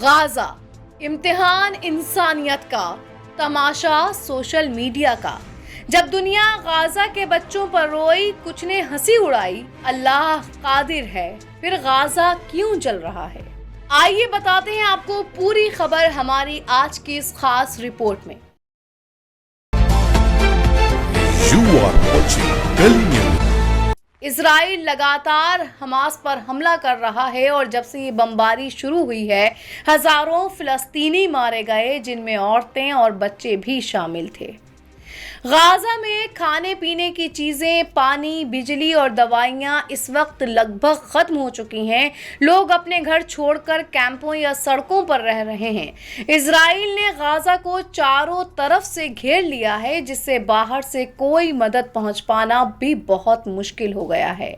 Gaza, इम्तिहान इंसानियत का, तमाशा सोशल मीडिया का। जब दुनिया गाजा के बच्चों पर रोई, कुछ ने हंसी उड़ाई, अल्लाह कादिर है, फिर गाजा क्यों जल रहा है? आइए बताते हैं आपको पूरी खबर हमारी आज की इस खास रिपोर्ट में। You are watching Delhi News. Israel लगातार हमास पर हमला कर रहा है और जब से ये बमबारी शुरू हुई है, हजारों फिलिस्तीनी मारे गए, जिनमें औरतें और बच्चे भी शामिल थे। गाजा में खाने पीने की चीजें, पानी, बिजली और दवाइयां इस वक्त लगभग खत्म हो चुकी हैं। लोग अपने घर छोड़कर कैंपों या सड़कों पर रह रहे हैं। इजराइल ने गाजा को चारों तरफ से घेर लिया है, जिससे बाहर से कोई मदद पहुंच पाना भी बहुत मुश्किल हो गया है।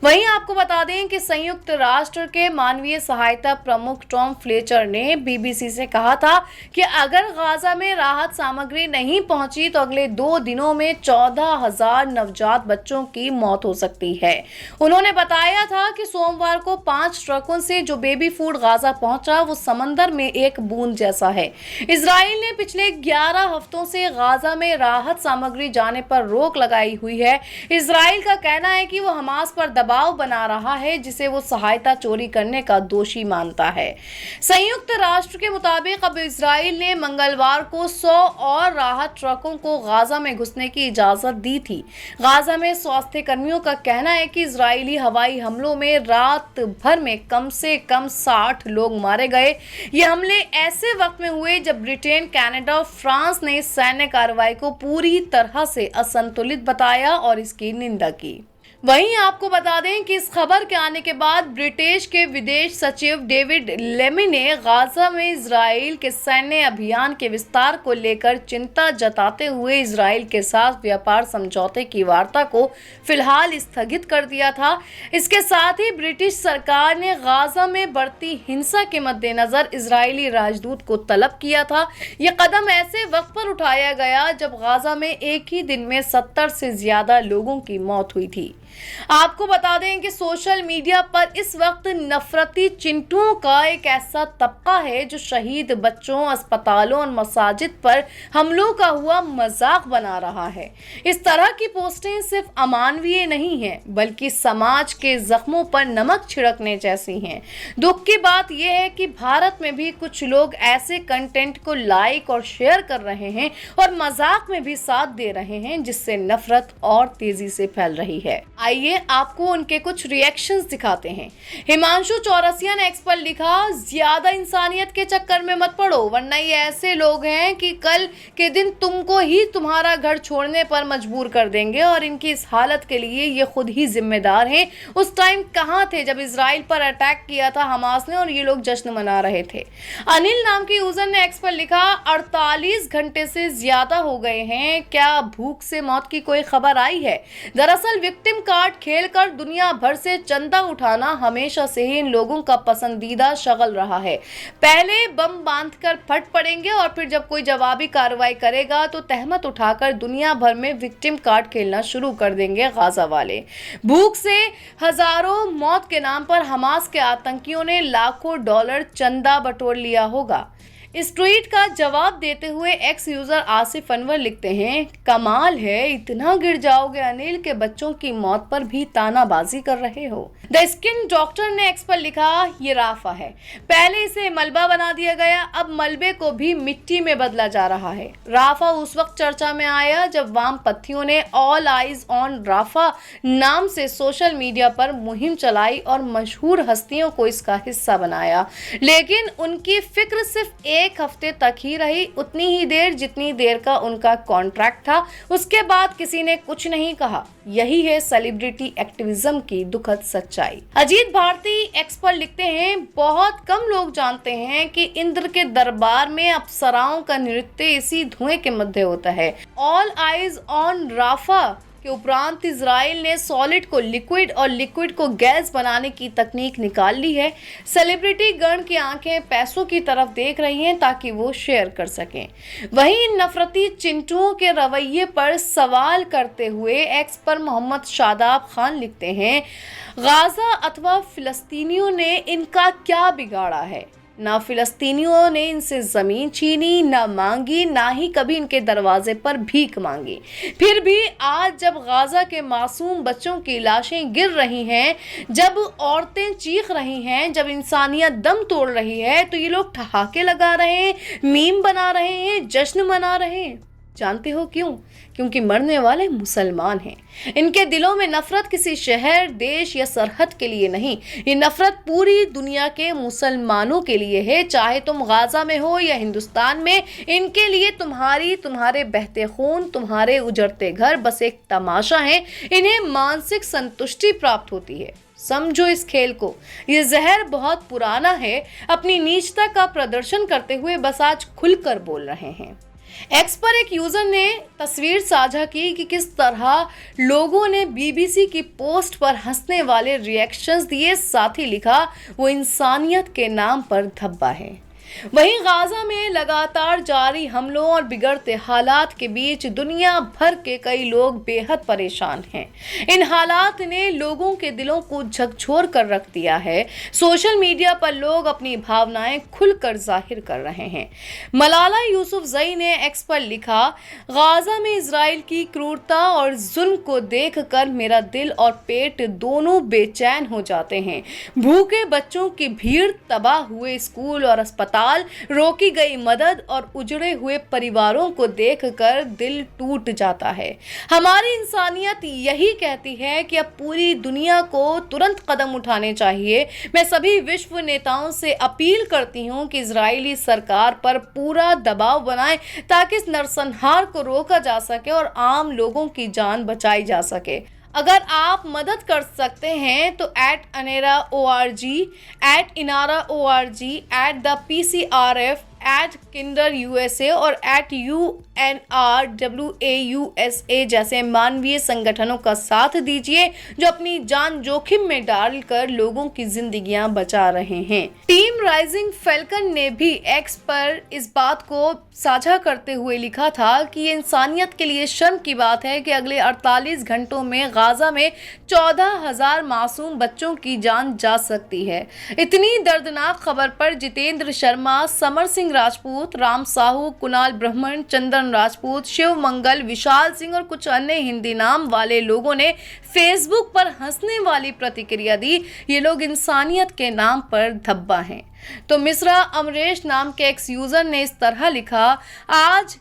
वहीं आपको बता दें कि संयुक्त राष्ट्र के मानवीय सहायता प्रमुख टॉम फ्लेचर ने बीबीसी से कहा था कि अगर गाजा में राहत सामग्री नहीं पहुंची तो अगले 2 दिनों में 14,000 नवजात बच्चों की मौत हो सकती है। उन्होंने बताया था कि सोमवार को 5 ट्रकों से जो बेबी फूड गाजा पहुंचा, वो समंदर में एक बूंद जैसा है। इजराइल ने पिछले 11 हफ्तों से गाजा में राहत सामग्री जाने पर रोक लगाई हुई है। इजराइल का कहना है कि वो हमास पर दबाव बना रहा है, जिसे वो सहायता चोरी करने का दोषी मानता है। संयुक्त राष्ट्र के मुताबिक अब इजराइल ने मंगलवार को 100 और राहत ट्रकों को गाजा में घुसने की इजाजत दी थी। गाजा में स्वास्थ्य कर्मियों का कहना है कि इजरायली हवाई हमलों में रात भर में कम से कम 60 लोग मारे गए। ये हमले ऐसे वक्त में हुए जब ब्रिटेन, कनाडा और फ्रांस ने सैन्य कार्रवाई को पूरी तरह से असंतुलित बताया और इसकी निंदा की। वहीं आपको बता दें कि इस खबर के आने के बाद ब्रिटिश के विदेश सचिव डेविड लेमी ने गाजा में इजराइल के सैन्य अभियान के विस्तार को लेकर चिंता जताते हुए इजराइल के साथ व्यापार समझौते की वार्ता को फिलहाल स्थगित कर दिया था। इसके साथ ही ब्रिटिश सरकार ने गाजा में बढ़ती हिंसा के मद्देनजर इजरायली राजदूत को तलब किया था। यह कदम ऐसे वक्त पर उठाया गया जब गाजा में एक ही दिन में 70 से ज्यादा लोगों की मौत हुई थी। आपको बता दें कि सोशल मीडिया पर इस वक्त नफरती चिंटुओं का एक ऐसा तबका है जो शहीद बच्चों, अस्पतालों और मसाजिद पर हमलों का हुआ मजाक बना रहा है। इस तरह की पोस्टें सिर्फ अमानवीय नहीं हैं, बल्कि समाज के जख्मों पर नमक छिड़कने जैसी हैं। दुख की बात यह है कि भारत में भी कुछ लोग ऐसे कंटेंट को लाइक और शेयर कर रहे हैं और मजाक में भी साथ दे रहे हैं, जिससे नफरत और तेजी से फैल रही है। आइए आपको उनके कुछ रिएक्शंस दिखाते हैं। हिमांशु चौरसिया ने एक्स पर लिखा, ज्यादा इंसानियत के चक्कर में मत पड़ो, वरना ये ऐसे लोग हैं कि कल के दिन तुमको ही तुम्हारा घर छोड़ने पर मजबूर कर देंगे और इनकी इस हालत के लिए ये खुद ही जिम्मेदार हैं। उस टाइम कहाँ थे जब इजराइल पर अटैक किया था हमास ने और ये लोग जश्न मना रहे थे। अनिल नाम के यूजर ने एक्स पर लिखा, 48 घंटे से ज्यादा हो गए हैं, क्या भूख से मौत की कोई खबर आई है? दरअसल विक्टिम कार्ड खेलकर दुनिया भर से चंदा उठाना हमेशा से ही इन लोगों का पसंदीदा शगल रहा है। पहले बम बांधकर फट पड़ेंगे और फिर जब कोई जवाबी कार्रवाई करेगा तो तहमत उठाकर दुनिया भर में विक्टिम कार्ड खेलना शुरू कर देंगे गाजा वाले। भूख से हजारों मौत के नाम पर हमास के आतंकियों ने लाखों डॉलर चंदा बटोर लिया होगा। इस ट्वीट का जवाब देते हुए एक्स यूजर आसिफ अनवर लिखते हैं, कमाल है, इतना गिर जाओगे अनिल के बच्चों की मौत पर भी तानाबाजी कर रहे हो। द स्किन डॉक्टर ने एक्स पर लिखा, ये राफा है, पहले इसे मलबा बना दिया गया, अब मलबे को भी मिट्टी में बदला जा रहा है। राफा उस वक्त चर्चा में आया जब वामपंथियों ने ऑल आइज ऑन राफा नाम से सोशल मीडिया पर मुहिम चलाई और मशहूर हस्तियों को इसका हिस्सा बनाया, लेकिन उनकी फिक्र सिर्फ एक हफ्ते तक ही रही, उतनी ही देर जितनी देर का उनका कॉन्ट्रैक्ट था। उसके बाद किसी ने कुछ नहीं कहा। यही है सेलिब्रिटी एक्टिविज्म की दुखद सच्चाई। अजीत भारती एक्स पर लिखते हैं, बहुत कम लोग जानते हैं कि इंद्र के दरबार में अप्सराओं का नृत्य इसी धुएं के मध्य होता है। ऑल आइज ऑन राफा के उपरांत इजराइल ने सॉलिड को लिक्विड और लिक्विड को गैस बनाने की तकनीक निकाल ली है। सेलिब्रिटी गण की आंखें पैसों की तरफ देख रही हैं ताकि वो शेयर कर सकें। वहीं नफरती चिंटुओं के रवैये पर सवाल करते हुए एक्स पर मोहम्मद शादाब खान लिखते हैं, गाजा अथवा फिलिस्तीनियों ने इनका क्या बिगाड़ा है? ना फिलिस्तीनियों ने इनसे ज़मीन छीनी, ना मांगी, ना ही कभी इनके दरवाजे पर भीख मांगी। फिर भी आज जब गाज़ा के मासूम बच्चों की लाशें गिर रही हैं, जब औरतें चीख रही हैं, जब इंसानियत दम तोड़ रही है, तो ये लोग ठहाके लगा रहे हैं, मीम बना रहे हैं, जश्न मना रहे हैं। जानते हो क्यों? क्योंकि मरने वाले मुसलमान हैं। इनके दिलों में नफरत किसी शहर, देश या सरहद के लिए नहीं, ये नफरत पूरी दुनिया के मुसलमानों के लिए है। चाहे तुम गाजा में हो या हिंदुस्तान में, इनके लिए तुम्हारे बहते खून, तुम्हारे उजड़ते घर बस एक तमाशा है। इन्हें मानसिक संतुष्टि प्राप्त होती है। समझो इस खेल को, ये जहर बहुत पुराना है। अपनी नीचता का प्रदर्शन करते हुए बस आज खुलकर बोल रहे हैं। एक्स पर एक यूजर ने तस्वीर साझा की कि किस तरह लोगों ने बीबीसी की पोस्ट पर हंसने वाले रिएक्शंस दिए, साथ ही लिखा वो इंसानियत के नाम पर धब्बा है। वहीं गाजा में लगातार जारी हमलों और बिगड़ते हालात के बीच दुनिया भर के कई लोग बेहद परेशान हैं। इन हालात ने लोगों के दिलों को झकझोर कर रख दिया है। सोशल मीडिया पर लोग अपनी भावनाएं खुलकर जाहिर कर रहे हैं। मलाला यूसुफजई ने एक्स पर लिखा, गाजा में इजराइल की क्रूरता और जुल्म को देखकर मेरा दिल और पेट दोनों बेचैन हो जाते हैं। भूखे बच्चों की भीड़, तबाह हुए स्कूल और अस्पताल, रोकी गई मदद और उजड़े हुए परिवारों को देखकर दिल टूट जाता है। हमारी इंसानियत यही कहती है कि अब पूरी दुनिया को तुरंत कदम उठाने चाहिए। मैं सभी विश्व नेताओं से अपील करती हूं कि इजरायली सरकार पर पूरा दबाव बनाएं ताकि इस नरसंहार को रोका जा सके और आम लोगों की जान बचाई जा सके। अगर आप मदद कर सकते हैं तो @ANERA.org, @INARA.org, @ThePCRF, @KinderUSA और @UNRWAUSA जैसे मानवीय संगठनों का साथ दीजिए, जो अपनी जान जोखिम में डालकर लोगों की जिंदगियां बचा रहे हैं। टीम राइजिंग फैल्कन ने भी एक्स पर इस बात को साझा करते हुए लिखा था कि ये इंसानियत के लिए शर्म की बात है कि अगले 48 घंटों में गाजा में 14,000 मासूम बच्चों की जान जा सकती है। इतनी दर्दनाक खबर पर जितेंद्र शर्मा, समर सिंह राजपूत, राम साहू, कुणाल ब्राह्मण, चंदन राजपूत, शिव मंगल, विशाल सिंह और कुछ अन्य हिंदी नाम वाले लोगों ने फेसबुक पर हंसने वाली प्रतिक्रिया दी। ये लोग इंसानियत के नाम पर धब्बा हैं। तो मिश्रा अमरेश नाम के एक्स यूजर ने इस तरह लिखा, आज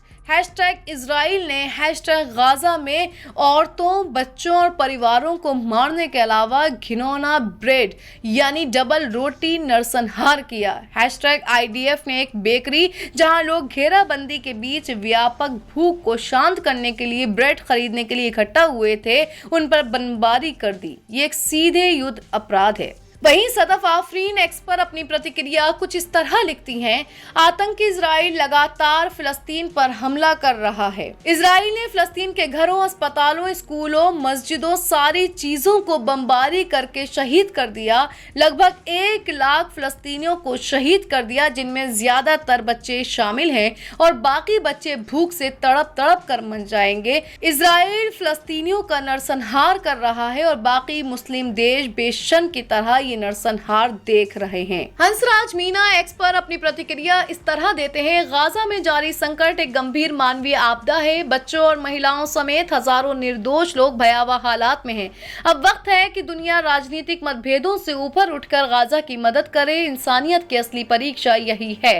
#इजराइल ने #गाजा में औरतों, बच्चों और परिवारों को मारने के अलावा घिनौना ब्रेड यानी डबल रोटी नरसंहार किया। #IDF ने एक बेकरी जहां लोग घेराबंदी के बीच व्यापक भूख को शांत करने के लिए ब्रेड खरीदने के लिए इकट्ठा हुए थे, उन पर बमबारी कर दी। ये एक सीधे युद्ध अपराध है। वहीं सदफ आफरीन एक्स पर अपनी प्रतिक्रिया कुछ इस तरह लिखती हैं, आतंकी इजराइल लगातार फिलिस्तीन पर हमला कर रहा है। इजराइल ने फिलिस्तीन के घरों, अस्पतालों, स्कूलों, मस्जिदों, सारी चीजों को बमबारी करके शहीद कर दिया। लगभग 1 लाख फिलिस्तीनियों को शहीद कर दिया, जिनमें ज्यादातर बच्चे शामिल हैं और बाकी बच्चे भूख से तड़प तड़प कर मर जाएंगे। इजराइल फिलिस्तीनियों का नरसंहार कर रहा है और बाकी मुस्लिम देश बेशर्म की तरह ये नरसंहार देख रहे हैं। हंसराज मीना एक्स पर अपनी प्रतिक्रिया इस तरह देते हैं, गाजा में जारी संकट एक गंभीर मानवीय आपदा है। बच्चों और महिलाओं समेत हजारों निर्दोष लोग भयावह हालात में हैं। अब वक्त है कि दुनिया राजनीतिक मतभेदों से ऊपर उठकर गाजा की मदद करे। इंसानियत की असली परीक्षा यही है।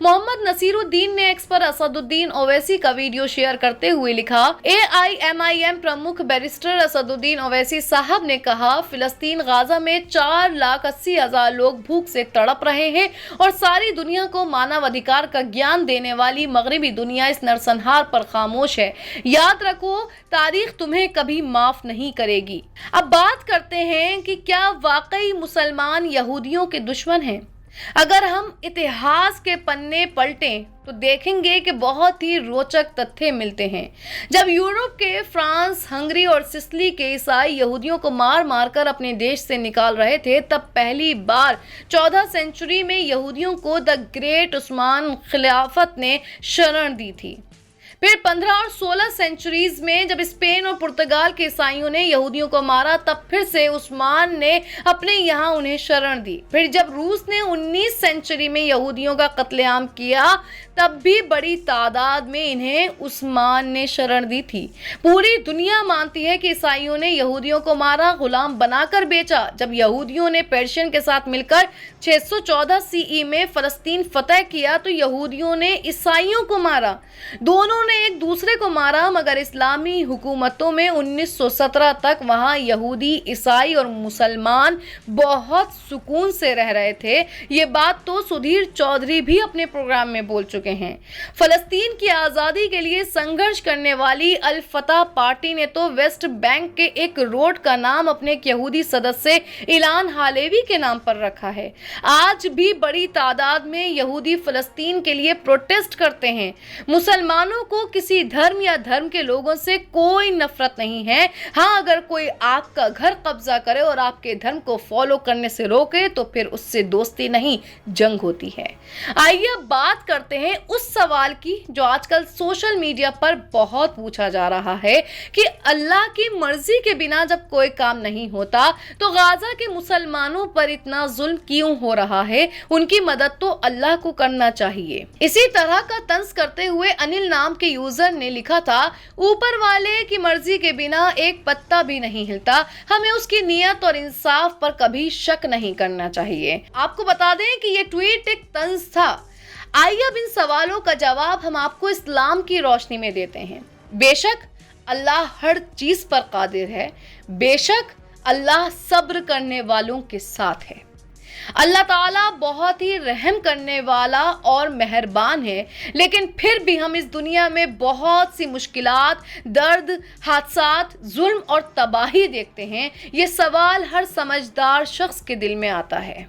मोहम्मद नसीरुद्दीन ने एक्स पर असदुद्दीन ओवैसी का वीडियो शेयर करते हुए लिखा, AIMIM प्रमुख बैरिस्टर असदुद्दीन ओवैसी साहब ने कहा, फिलिस्तीन गाजा में 4,80,000 लोग भूख से तड़प रहे हैं और सारी दुनिया को मानव अधिकार का ज्ञान देने वाली मगरिबी दुनिया इस नरसंहार पर खामोश है। याद रखो, तारीख तुम्हें कभी माफ नहीं करेगी। अब बात करते हैं कि क्या वाकई मुसलमान यहूदियों के दुश्मन हैं। अगर हम इतिहास के पन्ने पलटें तो देखेंगे कि बहुत ही रोचक तथ्य मिलते हैं। जब यूरोप के फ्रांस, हंगरी और सिसिली के ईसाई यहूदियों को मार मार कर अपने देश से निकाल रहे थे, तब पहली बार 14 सेंचुरी में यहूदियों को द ग्रेट उस्मान खिलाफत ने शरण दी थी। फिर 15 और 16 सेंचुरीज में जब स्पेन और पुर्तगाल के ईसाइयों ने यहूदियों को मारा, तब फिर से उस्मान ने अपने यहाँ उन्हें शरण दी। फिर जब रूस ने 19 सेंचुरी में यहूदियों का कत्लेआम किया, तब भी बड़ी तादाद में इन्हें उस्मान ने शरण दी थी। पूरी दुनिया मानती है कि ईसाइयों ने यहूदियों को मारा, गुलाम बनाकर बेचा। जब यहूदियों ने पर्शियन के साथ मिलकर 614 सीई में फलस्तीन फतह किया, तो यहूदियों ने ईसाइयों को मारा। दोनों ने एक दूसरे को मारा, मगर इस्लामी हुकूमतों में 1917 तक वहां यहूदी, ईसाई और मुसलमान बहुत सुकून से रह रहे थे। ये बात तो सुधीर चौधरी भी अपने प्रोग्राम में बोल चुके हैं। फलस्तीन की आज़ादी के लिए संघर्ष करने वाली अल फतह पार्टी ने तो वेस्ट बैंक के एक रोड का नाम अपने एक यहूदी सदस्य इलान हालेवी के नाम पर रखा है। आज भी बड़ी तादाद में यहूदी फलस्तीन के लिए प्रोटेस्ट करते हैं। मुसलमानों को किसी धर्म या धर्म के लोगों से कोई नफरत नहीं है। हाँ, अगर कोई आपका घर कब्जा करे और आपके धर्म को फॉलो करने से रोके, तो फिर उससे दोस्ती नहीं, जंग होती है। आइए अब बात करते हैं उस सवाल की जो आजकल सोशल मीडिया पर बहुत पूछा जा रहा है कि अल्लाह की मर्जी के बिना जब कोई काम नहीं होता, तो गाजा के मुसलमानों पर इतना जुल्म क्यों हो रहा है? उनकी मदद तो अल्लाह को करना चाहिए। इसी तरह का तंज करते हुए अनिल नाम के यूजर ने लिखा था, ऊपर वाले की मर्जी के बिना एक पत्ता भी नहीं हिलता, हमें उसकी नियत और इंसाफ पर कभी शक नहीं करना चाहिए। आपको बता दें कि ये ट्वीट एक तंज था। आइए अब इन सवालों का जवाब हम आपको इस्लाम की रोशनी में देते हैं। बेशक अल्लाह हर चीज पर कादिर है, बेशक अल्लाह सब्र करने वालों के साथ है। अल्लाह ताला बहुत ही रहम करने वाला और मेहरबान है, लेकिन फिर भी हम इस दुनिया में बहुत सी मुश्किलात, दर्द, हादसात, जुल्म और तबाही देखते हैं। ये सवाल हर समझदार शख्स के दिल में आता है।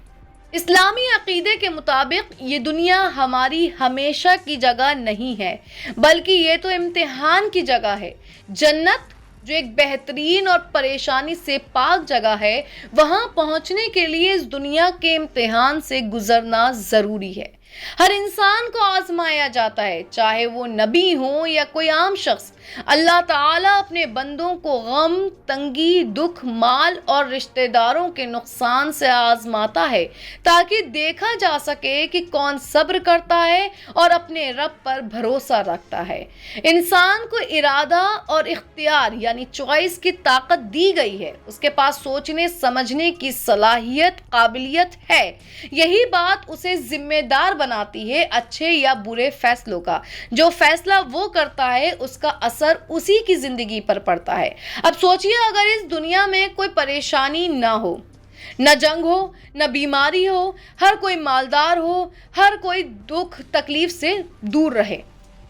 इस्लामी अकीदे के मुताबिक ये दुनिया हमारी हमेशा की जगह नहीं है, बल्कि ये तो इम्तिहान की जगह है। जन्नत जो एक बेहतरीन और परेशानी से पाक जगह है, वहां पहुंचने के लिए इस दुनिया के इम्तिहान से गुजरना जरूरी है। हर इंसान को आजमाया जाता है, चाहे वो नबी हो या कोई आम शख्स। अल्लाह ताला अपने बंदों को गम, तंगी, दुख, माल और रिश्तेदारों के नुकसान से आजमाता है, ताकि देखा जा सके कि कौन सब्र करता है और अपने रब पर भरोसा रखता है। इंसान को इरादा और इख्तियार यानी चॉइस की ताकत दी गई है। उसके पास सोचने समझने की सलाहियत, काबिलियत है। यही बात उसे जिम्मेदार बनाती है अच्छे या बुरे फैसलों का। जो फैसला वो करता है, उसका असर उसी की जिंदगी पर पड़ता है। अब सोचिए, अगर इस दुनिया में कोई परेशानी ना हो, न जंग हो, न बीमारी हो, हर कोई मालदार हो, हर कोई दुख तकलीफ से दूर रहे,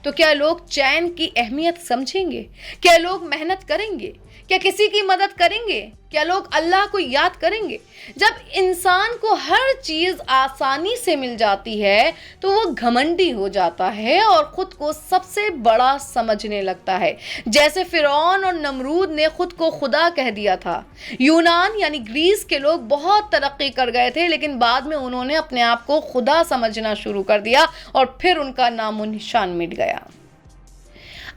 तो क्या लोग चैन की अहमियत समझेंगे? क्या लोग मेहनत करेंगे? क्या किसी की मदद करेंगे? क्या लोग अल्लाह को याद करेंगे? जब इंसान को हर चीज आसानी से मिल जाती है, तो वो घमंडी हो जाता है और खुद को सबसे बड़ा समझने लगता है। जैसे फिरौन और नमरूद ने खुद को खुदा कह दिया था। यूनान यानी ग्रीस के लोग बहुत तरक्की कर गए थे, लेकिन बाद में उन्होंने अपने आप को खुदा समझना शुरू कर दिया और फिर उनका नामो निशान मिट गया।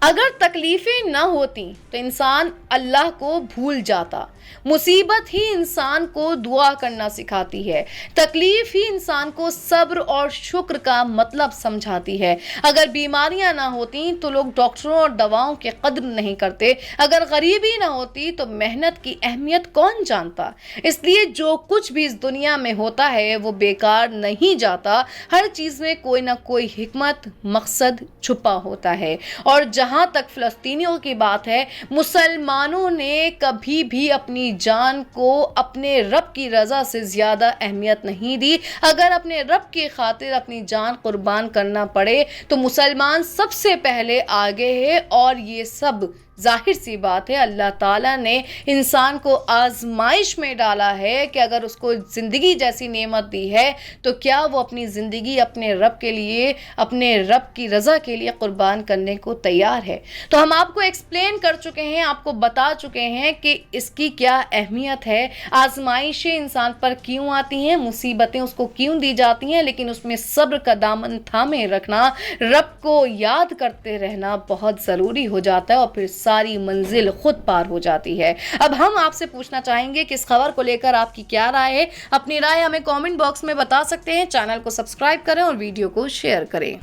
अगर तकलीफें न होती तो इंसान अल्लाह को भूल जाता। मुसीबत ही इंसान को दुआ करना सिखाती है। तकलीफ ही इंसान को सब्र और शुक्र का मतलब समझाती है। अगर बीमारियां ना होती तो लोग डॉक्टरों और दवाओं की कद्र नहीं करते। अगर गरीबी ना होती तो मेहनत की अहमियत कौन जानता। इसलिए जो कुछ भी इस दुनिया में होता है वो बेकार नहीं जाता। हर चीज़ में कोई ना कोई हिकमत, मकसद छुपा होता है। और जहाँ तक फ़लस्तीनियों की बात है, मुसलमानों ने कभी भी अपनी जान को अपने रब की रज़ा से ज़्यादा अहमियत नहीं दी। अगर अपने रब की खातिर अपनी जान कुर्बान करना पड़े तो मुसलमान सबसे पहले आगे है और ये सब जाहिर सी बात है अल्लाह ताला ने इंसान को आजमाइश में डाला है कि अगर उसको ज़िंदगी जैसी नेमत दी है तो क्या वो अपनी ज़िंदगी अपने रब के लिए, अपने रब की रज़ा के लिए कुर्बान करने को तैयार है। तो हम आपको एक्सप्लेन कर चुके हैं, आपको बता चुके हैं कि इसकी क्या अहमियत है, आजमाइशें इंसान पर क्यों आती हैं, मुसीबतें उसको क्यों दी जाती हैं, लेकिन उसमें सब्र का दामन थामे रखना, रब को याद करते रहना बहुत ज़रूरी हो जाता है और फिर सारी मंजिल खुद पार हो जाती है। अब हम आपसे पूछना चाहेंगे कि इस खबर को लेकर आपकी क्या राय है। अपनी राय हमें कमेंट बॉक्स में बता सकते हैं। चैनल को सब्सक्राइब करें और वीडियो को शेयर करें।